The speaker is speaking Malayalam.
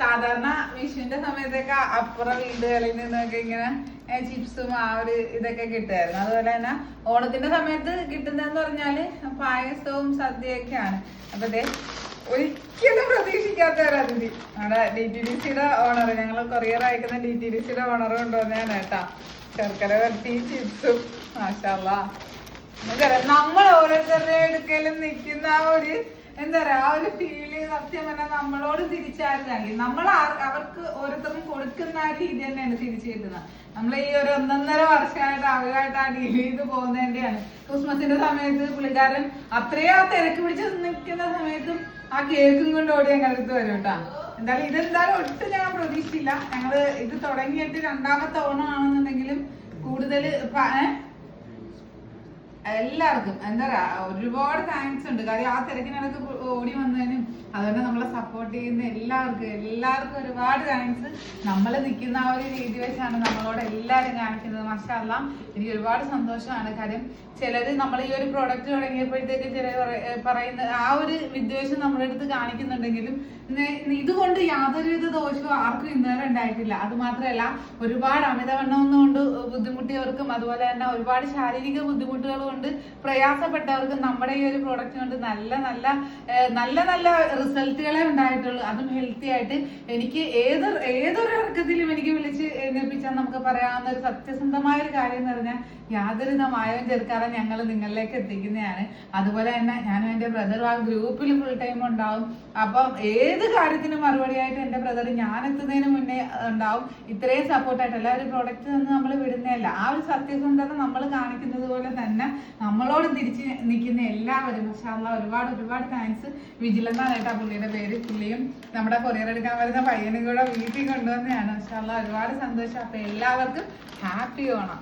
സാധാരണ വിഷുവിന്റെ സമയത്തൊക്കെ അപ്പുറം വീടുകളിൽ നിന്നൊക്കെ ഇങ്ങനെ ചിപ്സും ആ ഒരു ഇതൊക്കെ കിട്ടുമായിരുന്നു. അതുപോലെ തന്നെ ഓണത്തിന്റെ സമയത്ത് കിട്ടുന്നതെന്ന് പറഞ്ഞാല് പായസവും സദ്യയൊക്കെയാണ്. അപ്പൊ അതെ ഒരിക്കലും പ്രതീക്ഷിക്കാത്ത ഒരു അതിഥി നമ്മുടെ DTDCയുടെ ഓണർ, ഞങ്ങൾ കൊറിയർ അയക്കുന്ന DTDCയുടെ ഓണർ കൊണ്ടുവന്നതാണ് കേട്ടാ. ശർക്കര വരട്ടി ചിപ്സും മാഷാല്ലാ. നമ്മൾ ഓരോരുത്തരുടെ അടുക്കലും നിൽക്കുന്ന ആ ഒരു എന്താ പറയാ ആ ഒരു ഫീല് സത്യം പറഞ്ഞാൽ നമ്മളോട് തിരിച്ചായിരുന്നെങ്കിൽ നമ്മൾ അവർക്ക് ഓരോരുത്തർക്കും കൊടുക്കുന്ന ആ രീതി തന്നെയാണ് തിരിച്ചു കിട്ടുന്നത്. നമ്മൾ ഈ ഒരു 1.5 വർഷമായിട്ട് അവരായിട്ട് ആ ഡീൽ ചെയ്ത് പോകുന്നതിന്റെയാണ്. ക്രിസ്മസിന്റെ സമയത്ത് പുള്ളിക്കാരൻ അത്രയും ആ തിരക്ക് പിടിച്ച് നിൽക്കുന്ന സമയത്തും ആ കേക്കും കൊണ്ട് ഓടി ഞങ്ങളുടെ അടുത്ത് വരും കേട്ടാ. എന്തായാലും ഇതെന്തായാലും ഒട്ടും ഞാൻ പ്രതീക്ഷിച്ചില്ല. ഞങ്ങള് ഇത് തുടങ്ങിയിട്ട് 2ാമത്തെ ഓണമാണെന്നുണ്ടെങ്കിലും കൂടുതൽ എല്ലാവർക്കും എന്താ പറയാ ഒരുപാട് താങ്ക്സ് ഉണ്ട്. കാര്യം ആ തിരക്കിനിടക്ക് ഓടി വന്നതിനും അതുപോലെ നമ്മളെ സപ്പോർട്ട് ചെയ്യുന്ന എല്ലാവർക്കും ഒരുപാട് താങ്ക്സ്. നമ്മൾ നിൽക്കുന്ന ആ ഒരു രീതി വെച്ചാണ് നമ്മളോട് എല്ലാവരും കാണിക്കുന്നത്. മാഷാ അല്ലാഹ് എനിക്ക് ഒരുപാട് സന്തോഷമാണ്. കാര്യം ചിലര് നമ്മൾ ഈ ഒരു പ്രോഡക്റ്റ് തുടങ്ങിയപ്പോഴത്തേക്ക് ചിലർ പറയുന്ന ആ ഒരു വിദ്വേഷം നമ്മുടെ അടുത്ത് കാണിക്കുന്നുണ്ടെങ്കിലും ഇതുകൊണ്ട് യാതൊരുവിധ ദോഷവും ആർക്കും ഇന്നേരം ഉണ്ടായിട്ടില്ല. അത് മാത്രമല്ല ഒരുപാട് അമിതവണ്ണം കൊണ്ട് ബുദ്ധിമുട്ടിയവർക്കും അതുപോലെ തന്നെ ഒരുപാട് ശാരീരിക ബുദ്ധിമുട്ടുകൾ കൊണ്ട് പ്രയാസപ്പെട്ടവർക്കും നമ്മുടെ ഈ ഒരു പ്രോഡക്റ്റ് കൊണ്ട് നല്ല നല്ല നല്ല നല്ല റിസൾട്ടുകളെ ഉണ്ടായിട്ടുള്ളൂ. അതും ഹെൽത്തി ആയിട്ട്. എനിക്ക് ഏതൊരു ഇറക്കത്തിലും എനിക്ക് വിളിച്ച് എഴുന്നേൽപ്പിച്ചാൽ നമുക്ക് പറയാവുന്ന ഒരു സത്യസന്ധമായ ഒരു കാര്യം എന്ന് പറഞ്ഞാൽ യാതൊരുവിധ മായവും ചേർക്കാതെ ഞങ്ങൾ നിങ്ങളിലേക്ക് എത്തിക്കുന്നതാണ്. അതുപോലെ തന്നെ ഞാനും എൻ്റെ ബ്രദറും ആ ഗ്രൂപ്പിൽ ഫുൾ ടൈം ഉണ്ടാവും. അപ്പം ഏത് കാര്യത്തിനും മറുപടിയായിട്ട് എൻ്റെ ബ്രദർ ഞാൻ എത്തുന്നതിന് മുന്നേ ഉണ്ടാവും. ഇത്രയും സപ്പോർട്ടായിട്ട് എല്ലാവരും പ്രോഡക്റ്റ് തന്ന് നമ്മൾ വിടുന്നതല്ല. ആ ഒരു സത്യസന്ധത നമ്മൾ കാണിക്കുന്നത് പോലെ തന്നെ നമ്മളോട് തിരിച്ച് നിൽക്കുന്ന എല്ലാവരും മാഷാ അല്ലാഹ് ഒരുപാട് താങ്ക്സ്. വിജിലെന്നാണ് കേട്ടോ പുള്ളിയുടെ പേര്. പുള്ളിയും നമ്മുടെ കൊറിയർ എടുക്കാൻ വരുന്ന പയ്യനും കൂടെ വീട്ടിൽ കൊണ്ടുവന്നതാണ്. മാഷാ അല്ലാഹ് ഒരുപാട് സന്തോഷം. അപ്പൊ എല്ലാവർക്കും ഹാപ്പി ഓണം.